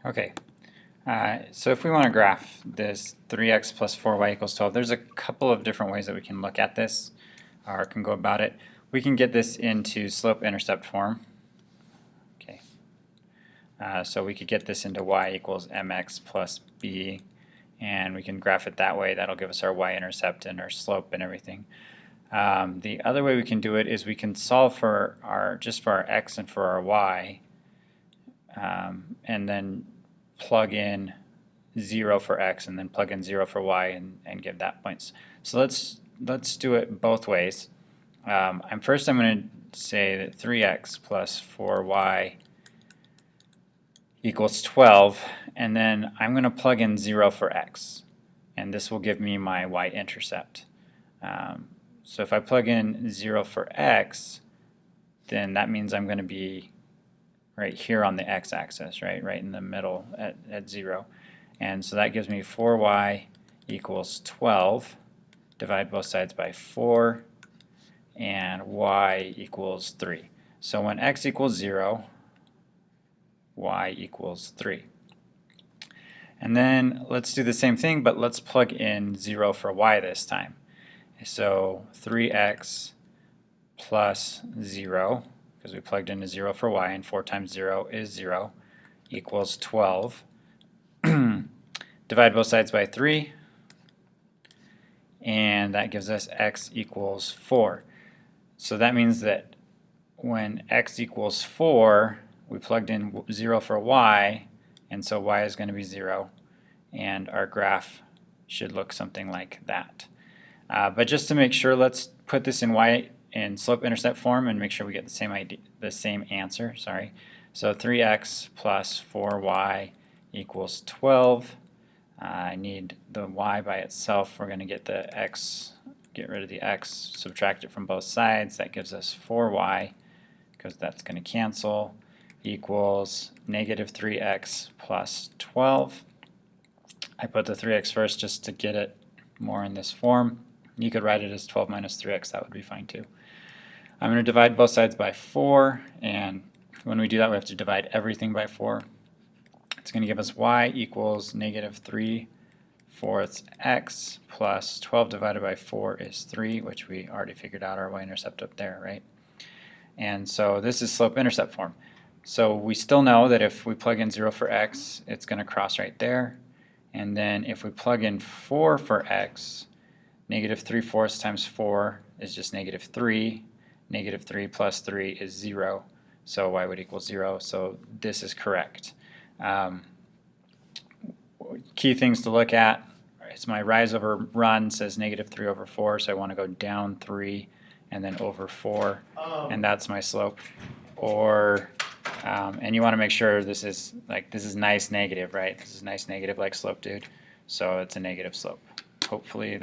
Okay, so if we want to graph this 3x plus 4y equals 12, there's a couple of different ways that we can look at this or can go about it. We can get this into slope-intercept form. Okay, so we could get this into y equals mx plus b, and we can graph it that way. That'll give us our y-intercept and our slope and everything. The other way we can do it is we can solve for just for our x and for our y, and then plug in 0 for x and then plug in 0 for y and give that points. So let's do it both ways. First I'm going to say that 3x plus 4y equals 12, and then I'm going to plug in 0 for x, and this will give me my y-intercept. So if I plug in 0 for x, then that means I'm going to be right here on the x-axis, right in the middle at 0. And so that gives me 4y equals 12. Divide both sides by 4, and y equals 3. So when x equals 0, y equals 3. And then let's do the same thing, but let's plug in 0 for y this time. So 3x plus 0, because we plugged in a 0 for y, and 4 times 0 is 0, equals 12. Divide both sides by 3, and that gives us x equals 4. So that means that when x equals 4, we plugged in 0 for y, and so y is going to be 0, and our graph should look something like that. But just to make sure, let's put this in slope-intercept form and make sure we get the same answer. Sorry. So 3x plus 4y equals 12. I need the y by itself. We're going to get the x, get rid of the x, subtract it from both sides. That gives us 4y, because that's going to cancel, equals negative 3x plus 12. I put the 3x first just to get it more in this form. You could write it as 12 minus 3x, that would be fine too. I'm going to divide both sides by 4, and when we do that we have to divide everything by 4. It's going to give us y equals negative 3/4 x plus 12 divided by 4 is 3, which we already figured out our y-intercept up there, right? And so this is slope-intercept form. So we still know that if we plug in 0 for x, it's going to cross right there. And then if we plug in 4 for x, negative 3/4 times 4 is just negative 3. Negative 3 plus 3 is 0. So y would equal 0. So this is correct. Key things to look at. It's my rise over run says negative 3/4, so I want to go down 3 and then over 4, and that's my slope. Or and you want to make sure this is nice negative, right? This is nice negative like slope, dude. So it's a negative slope. Hopefully that